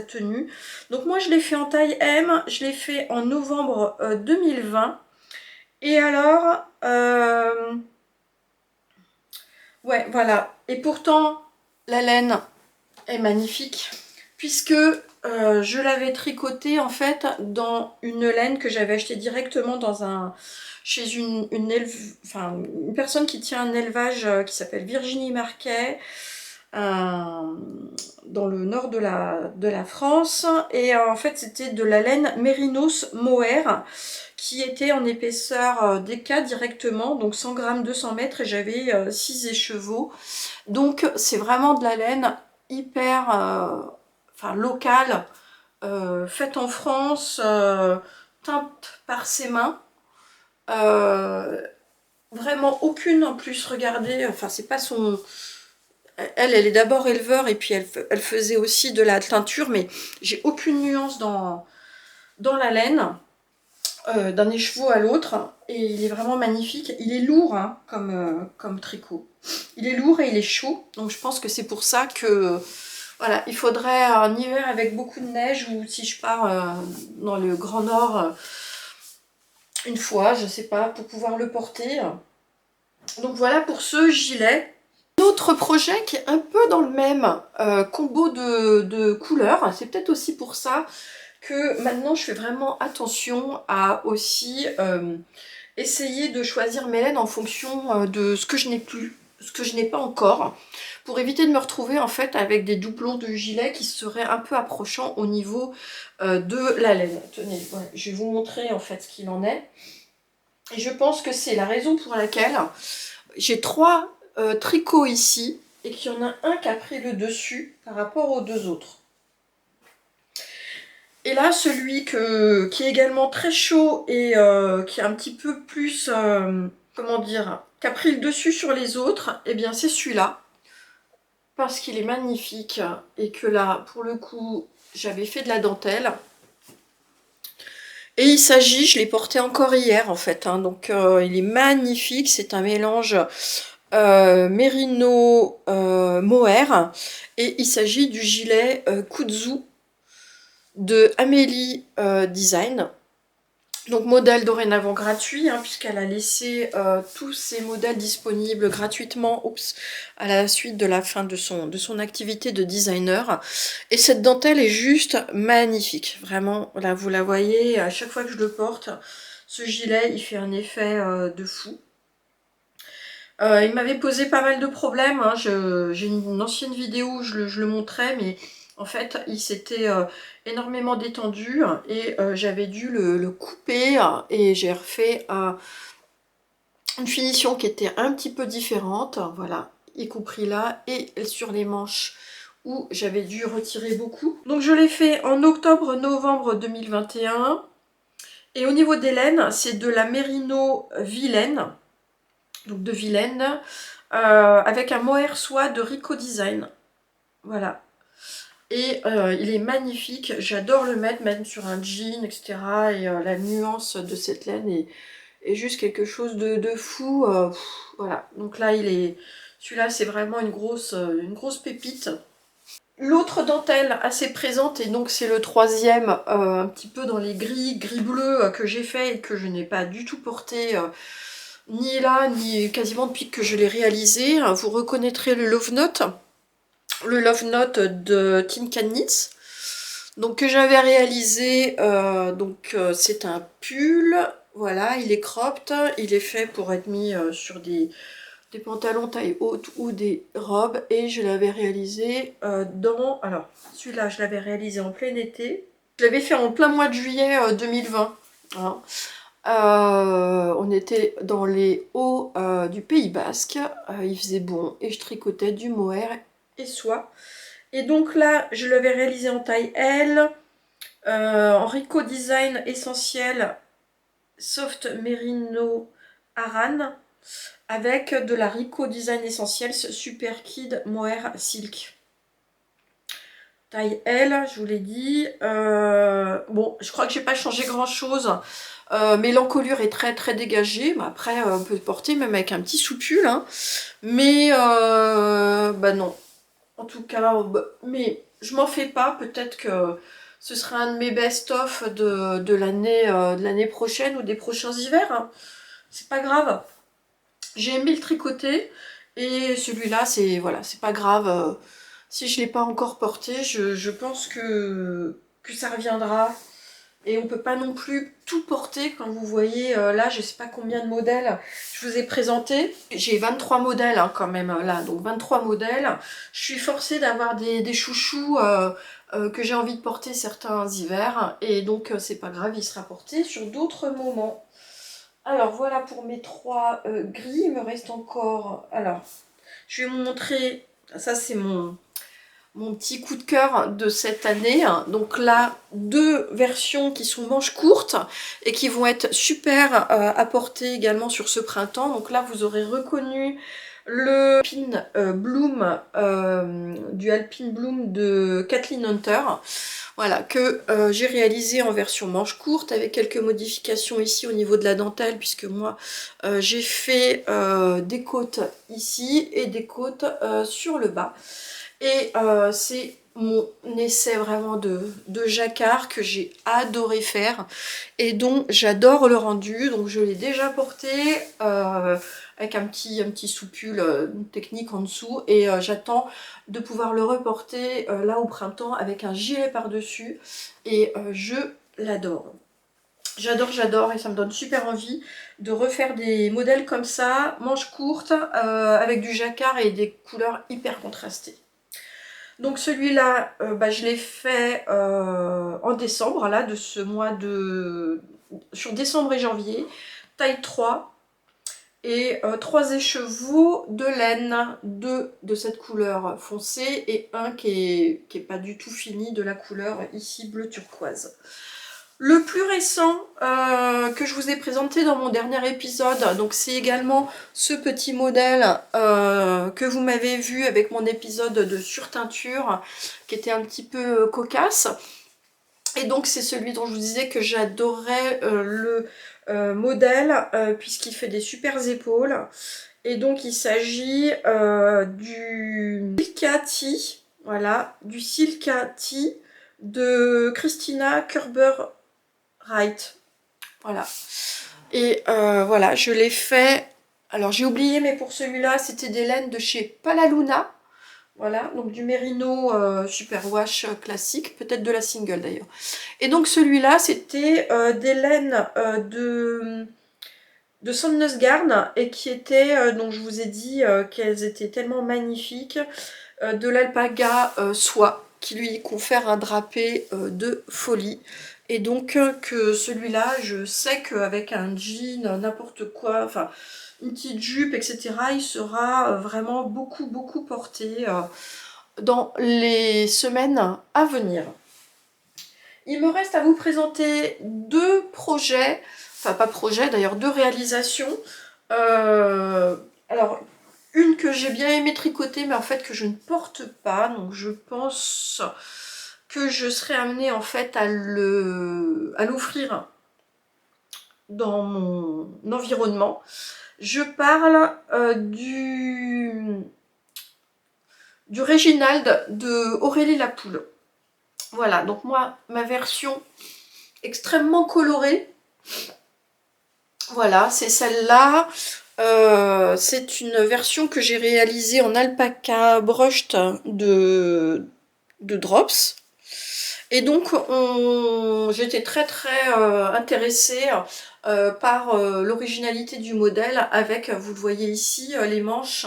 tenue. Donc moi, je l'ai fait en taille M. Je l'ai fait en novembre 2020. Et alors... ouais, voilà. Et pourtant, la laine est magnifique, puisque je l'avais tricoté en fait dans une laine que j'avais achetée directement dans chez une personne qui tient un élevage qui s'appelle Virginie Marquet, dans le nord de la France. Et en fait, c'était de la laine Mérinos Mohair qui était en épaisseur DK directement, donc 100 grammes, 200 mètres, et j'avais 6 écheveaux. Donc, c'est vraiment de la laine hyper locale, faite en France, teinte par ses mains. Vraiment aucune en plus, regardez, enfin, c'est pas son. Elle est d'abord éleveur et puis elle faisait aussi de la teinture, mais j'ai aucune nuance dans la laine, d'un écheveau à l'autre, et il est vraiment magnifique. Il est lourd hein, comme tricot. Il est lourd et il est chaud, donc je pense que c'est pour ça que voilà, il faudrait un hiver avec beaucoup de neige, ou si je pars dans le Grand Nord une fois, je sais pas, pour pouvoir le porter. Donc voilà pour ce gilet. Autre projet qui est un peu dans le même combo de couleurs, c'est peut-être aussi pour ça que maintenant je fais vraiment attention à aussi essayer de choisir mes laines en fonction de ce que je n'ai plus, ce que je n'ai pas encore, pour éviter de me retrouver en fait avec des doublons de gilet qui seraient un peu approchants au niveau de la laine. Tenez, voilà, je vais vous montrer en fait ce qu'il en est. Et je pense que c'est la raison pour laquelle j'ai 3 tricots ici et qu'il y en a un qui a pris le dessus par rapport aux 2 autres. Et là, celui qui est également très chaud et qui est un petit peu plus, comment dire, qui a pris le dessus sur les autres, et eh bien c'est celui-là. Parce qu'il est magnifique et que là, pour le coup, j'avais fait de la dentelle. Et il s'agit, je l'ai porté encore hier en fait, hein, donc il est magnifique, c'est un mélange Mérino Mohair, et il s'agit du gilet Kudzu de Amélie Design. Donc modèle dorénavant gratuit, hein, puisqu'elle a laissé tous ses modèles disponibles gratuitement à la suite de la fin de son activité de designer. Et cette dentelle est juste magnifique, vraiment, là vous la voyez, à chaque fois que je le porte, ce gilet il fait un effet de fou. Il m'avait posé pas mal de problèmes, hein. J'ai une ancienne vidéo où je le montrais, mais en fait il s'était énormément détendu et j'avais dû le couper, et j'ai refait une finition qui était un petit peu différente, voilà, y compris là, et sur les manches où j'avais dû retirer beaucoup. Donc je l'ai fait en octobre-novembre 2021, et au niveau des laines, c'est de la Mérino Vilaine, donc de Vilaine, avec un mohair soie de Rico Design. Voilà. Et il est magnifique, j'adore le mettre même sur un jean, etc. Et la nuance de cette laine est juste quelque chose de fou. Voilà, donc là celui-là c'est vraiment une grosse pépite. L'autre dentelle assez présente, et donc c'est le troisième, un petit peu dans les gris-bleu que j'ai fait et que je n'ai pas du tout porté, ni là, ni quasiment depuis que je l'ai réalisé. Vous reconnaîtrez le Love Note. Le Love Note de Tin Can Knits, donc que j'avais réalisé. C'est un pull, voilà, il est cropped, il est fait pour être mis sur des pantalons taille haute ou des robes, et je l'avais réalisé alors celui-là je l'avais réalisé en plein été, je l'avais fait en plein mois de juillet 2020, hein. On était dans les hauts du Pays Basque, il faisait bon et je tricotais du mohair et soie. Et donc là, je l'avais réalisé en taille L, en Rico Design essentiel Soft Merino Aran, avec de la Rico Design Essentiels Super Kid Mohair Silk. Taille L, je vous l'ai dit. Bon, je crois que j'ai pas changé grand chose. Mais l'encolure est très très dégagée. Après, on peut porter même avec un petit soupule, hein. Mais bah non. En tout cas, mais je m'en fais pas. Peut-être que ce sera un de mes best-of de l'année prochaine ou des prochains hivers, hein. C'est pas grave. J'ai aimé le tricoter, et celui-là, c'est voilà, c'est pas grave. Si je ne l'ai pas encore porté, je pense que ça reviendra. Et on ne peut pas non plus tout porter. Quand vous voyez là, je ne sais pas combien de modèles je vous ai présenté. J'ai 23 modèles hein, quand même là, donc 23 modèles. Je suis forcée d'avoir des chouchous que j'ai envie de porter certains hivers. Et donc c'est pas grave, il sera porté sur d'autres moments. Alors voilà pour mes trois gris. Il me reste encore... Alors, je vais vous montrer... Ça c'est mon petit coup de cœur de cette année. Donc là, deux versions qui sont manches courtes et qui vont être super à porter également sur ce printemps. Donc là, vous aurez reconnu le Alpine Bloom du Alpine Bloom de Kathleen Hunter. Voilà, que j'ai réalisé en version manche courte avec quelques modifications ici au niveau de la dentelle, puisque moi j'ai fait des côtes ici et des côtes sur le bas. Et c'est mon essai vraiment de jacquard que j'ai adoré faire et dont j'adore le rendu. Donc je l'ai déjà porté avec un petit soupule technique en dessous et j'attends de pouvoir le reporter là au printemps avec un gilet par-dessus et je l'adore. J'adore et ça me donne super envie de refaire des modèles comme ça, manches courtes, avec du jacquard et des couleurs hyper contrastées. Donc celui-là, je l'ai fait en décembre, là, de ce mois de... sur décembre et janvier, taille 3, et 3 écheveaux de laine, 2 de cette couleur foncée, et un qui est pas du tout fini de la couleur ici bleu turquoise. Le plus récent que je vous ai présenté dans mon dernier épisode, donc c'est également ce petit modèle que vous m'avez vu avec mon épisode de surteinture qui était un petit peu cocasse. Et donc c'est celui dont je vous disais que j'adorais le modèle puisqu'il fait des super épaules. Et donc il s'agit du Silka Tea, voilà, du Silka Tea de Christina Kerber Right, voilà. Et voilà, je l'ai fait. Alors j'ai oublié, mais pour celui-là, c'était des laines de chez Palaluna. Voilà, donc du mérino superwash classique, peut-être de la single d'ailleurs. Et donc celui-là, c'était des laines de Sandnesgarn et qui étaient, donc je vous ai dit qu'elles étaient tellement magnifiques, de l'alpaga soie qui lui confère un drapé de folie. Et donc que celui-là, je sais qu'avec un jean, n'importe quoi, enfin une petite jupe, etc., il sera vraiment beaucoup porté dans les semaines à venir. Il me reste à vous présenter deux projets, enfin pas projets d'ailleurs, deux réalisations. Alors, une que j'ai bien aimé tricoter, mais en fait que je ne porte pas, donc je pense que je serai amenée en fait à l'offrir dans mon environnement. Je parle du Réginald de Aurélie Lapoule. Voilà, donc moi, ma version extrêmement colorée, voilà, c'est celle-là. C'est une version que j'ai réalisée en alpaca brushed de Drops. Et donc, j'étais très intéressée par l'originalité du modèle avec, vous le voyez ici, les manches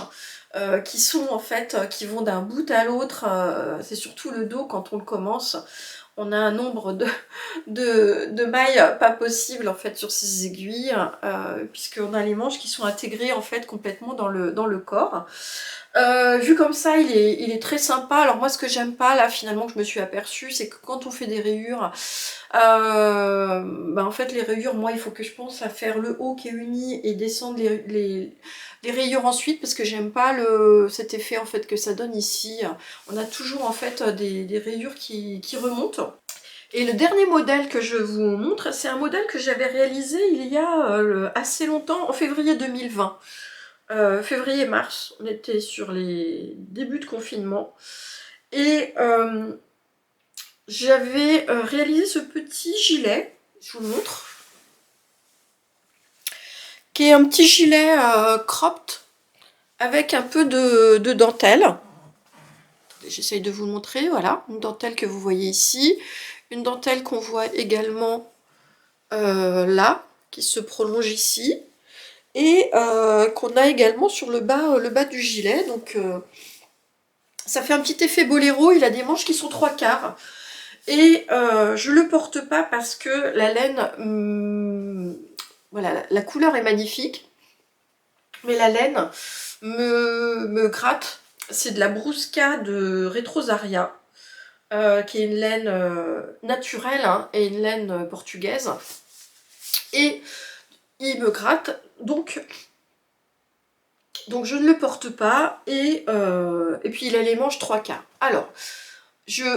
qui sont en fait, qui vont d'un bout à l'autre. C'est surtout le dos quand on le commence. On a un nombre de mailles pas possible en fait sur ces aiguilles, puisqu'on a les manches qui sont intégrées en fait complètement dans le corps. Vu comme ça, il est très sympa. Alors moi, ce que j'aime pas là, finalement, que je me suis aperçue, c'est que quand on fait des rayures, en fait, les rayures, moi, il faut que je pense à faire le haut qui est uni et descendre les rayures ensuite, parce que j'aime pas cet effet en fait que ça donne ici. On a toujours en fait des rayures qui remontent. Et le dernier modèle que je vous montre, c'est un modèle que j'avais réalisé il y a assez longtemps, en février 2020. Février-mars, on était sur les débuts de confinement. Et j'avais réalisé ce petit gilet, je vous le montre, qui est un petit gilet cropped avec un peu de dentelle. j'essaye de vous le montrer, voilà, une dentelle que vous voyez ici, une dentelle qu'on voit également là, qui se prolonge ici, et qu'on a également sur le bas du gilet, donc ça fait un petit effet boléro, il a des manches qui sont 3/4, et je le porte pas parce que la laine, voilà, la couleur est magnifique, mais la laine me gratte. C'est de la Brusca de Retrosaria, qui est une laine naturelle, hein, et une laine portugaise. Et il me gratte, donc je ne le porte pas. Et puis il a les manches 3/4. Alors,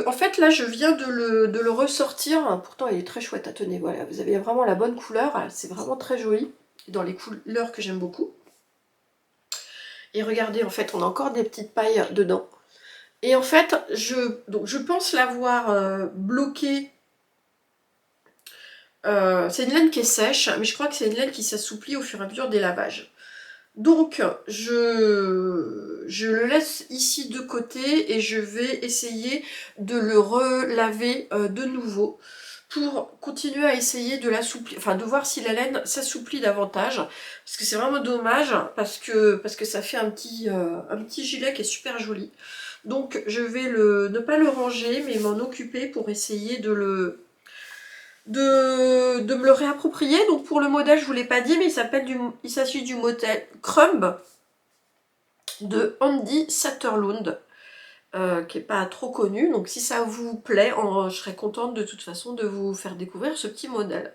en fait là je viens de le ressortir. Pourtant il est très chouette, tenez, voilà, vous avez vraiment la bonne couleur, c'est vraiment très joli, dans les couleurs que j'aime beaucoup. Et regardez, en fait, on a encore des petites pailles dedans. Et en fait, je pense l'avoir bloqué. C'est une laine qui est sèche, mais je crois que c'est une laine qui s'assouplit au fur et à mesure des lavages. Donc, je le laisse ici de côté et je vais essayer de le relaver de nouveau pour continuer à essayer de l'assouplir, enfin de voir si la laine s'assouplit davantage, parce que c'est vraiment dommage, parce que ça fait un petit gilet qui est super joli. Donc je vais ne pas le ranger, mais m'en occuper pour essayer de me le réapproprier. Donc pour le modèle, je vous l'ai pas dit, mais il s'agit du modèle Crumb de Andy Satterlund. Qui n'est pas trop connu, donc si ça vous plaît, je serais contente de toute façon de vous faire découvrir ce petit modèle.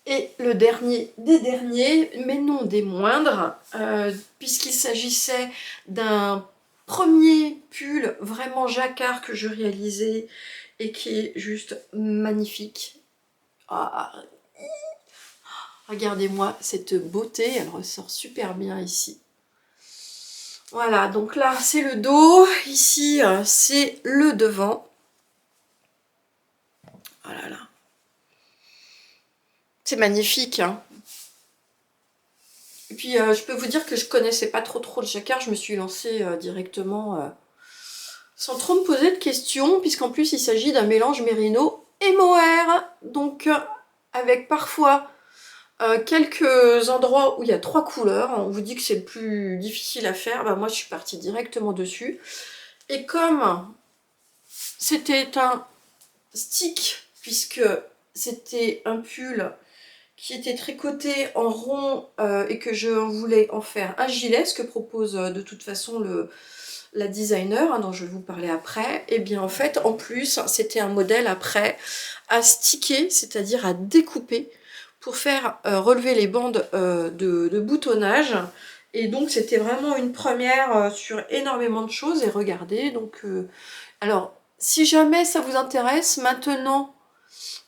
Et le dernier des derniers, mais non des moindres, puisqu'il s'agissait d'un premier pull vraiment jacquard que je réalisais et qui est juste magnifique. Ah, regardez-moi cette beauté, elle ressort super bien ici. Voilà, donc là c'est le dos, ici c'est le devant. Voilà, là. C'est magnifique, hein. Et puis je peux vous dire que je connaissais pas trop le jacquard, je me suis lancée directement sans trop me poser de questions, puisqu'en plus il s'agit d'un mélange mérino et mohair, donc avec parfois quelques endroits où il y a 3 couleurs. On vous dit que c'est le plus difficile à faire, bah, moi je suis partie directement dessus. Et comme c'était un stick, puisque c'était un pull qui était tricoté en rond et que je voulais en faire un gilet, ce que propose de toute façon la designer, hein, dont je vais vous parler après, et bien en fait en plus c'était un modèle après à sticker, c'est-à-dire à découper pour faire relever les bandes de boutonnage. Et donc c'était vraiment une première sur énormément de choses. Et regardez, donc alors si jamais ça vous intéresse, maintenant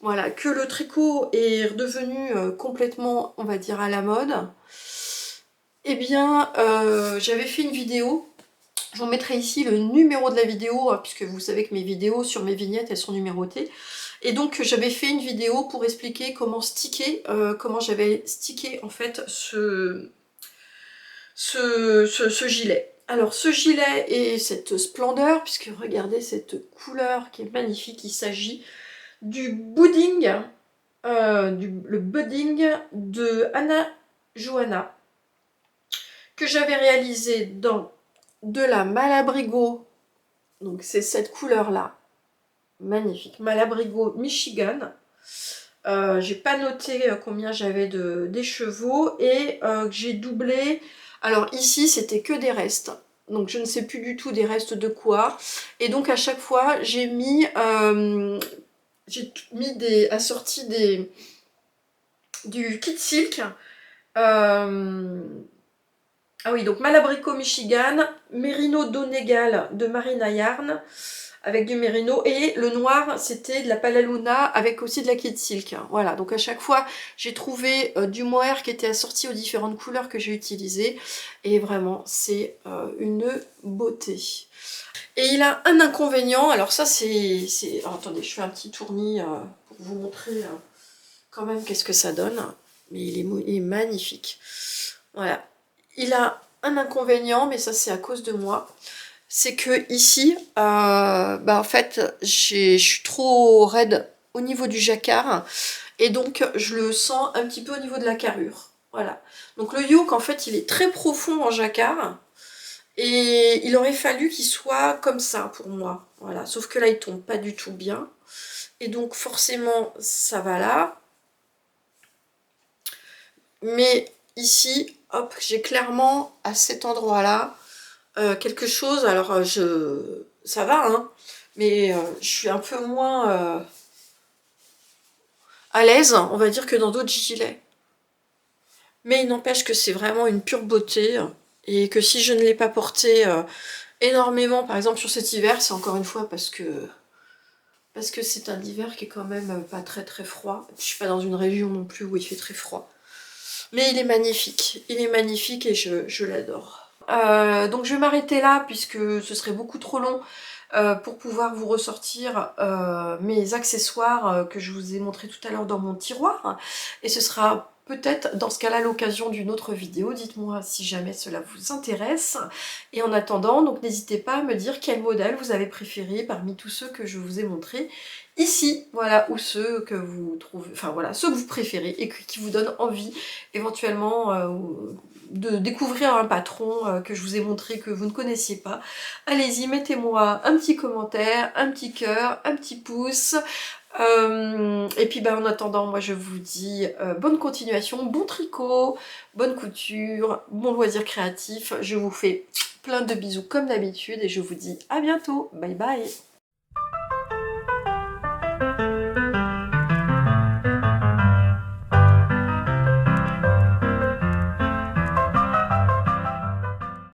voilà, que le tricot est redevenu complètement, on va dire, à la mode, eh bien j'avais fait une vidéo. Je vous mettrai ici le numéro de la vidéo, puisque vous savez que mes vidéos sur mes vignettes, elles sont numérotées. Et donc j'avais fait une vidéo pour expliquer comment sticker, comment j'avais stické en fait ce gilet. Alors ce gilet et cette splendeur, puisque regardez cette couleur qui est magnifique, il s'agit du budding, le budding de Anna Johanna, que j'avais réalisé dans de la Malabrigo, donc c'est cette couleur là, magnifique, Malabrigo Michigan. J'ai pas noté combien j'avais d'écheveaux, et j'ai doublé. Alors ici c'était que des restes, donc je ne sais plus du tout des restes de quoi, et donc à chaque fois j'ai mis assorti du kit silk. Ah oui, donc Malabrico Michigan, Merino Donegal de Marina Yarn, avec du mérino, et le noir c'était de la Palaluna avec aussi de la kit silk. Voilà, donc à chaque fois j'ai trouvé du mohair qui était assorti aux différentes couleurs que j'ai utilisées, et vraiment c'est une beauté. Et il a un inconvénient, alors ça c'est... attendez, je fais un petit tournis pour vous montrer quand même qu'est-ce que ça donne, mais il est magnifique. Voilà, il a un inconvénient, mais ça c'est à cause de moi, c'est que ici, en fait, je suis trop raide au niveau du jacquard et donc je le sens un petit peu au niveau de la carrure. Voilà. Donc le yoke, en fait, il est très profond en jacquard et il aurait fallu qu'il soit comme ça pour moi. Voilà. Sauf que là, il tombe pas du tout bien et donc forcément, ça va là. Mais ici, hop, j'ai clairement à cet endroit-là quelque chose. Alors, ça va, hein, mais je suis un peu moins à l'aise, on va dire, que dans d'autres gilets. Mais il n'empêche que c'est vraiment une pure beauté et que si je ne l'ai pas porté énormément, par exemple sur cet hiver, c'est encore une fois parce que c'est un hiver qui est quand même pas très très froid. Je suis pas dans une région non plus où il fait très froid. Mais il est magnifique et je l'adore. Donc je vais m'arrêter là puisque ce serait beaucoup trop long pour pouvoir vous ressortir mes accessoires que je vous ai montré tout à l'heure dans mon tiroir. Et ce sera peut-être dans ce cas-là l'occasion d'une autre vidéo. Dites-moi si jamais cela vous intéresse. Et en attendant, donc n'hésitez pas à me dire quel modèle vous avez préféré parmi tous ceux que je vous ai montrés ici, voilà, ou ceux que vous trouvez, enfin voilà, ceux que vous préférez et qui vous donnent envie éventuellement de découvrir un patron que je vous ai montré que vous ne connaissiez pas. Allez-y, mettez-moi un petit commentaire, un petit cœur, un petit pouce. Et puis en attendant, moi je vous dis bonne continuation, bon tricot, bonne couture, bon loisir créatif. Je vous fais plein de bisous comme d'habitude et je vous dis à bientôt. Bye bye.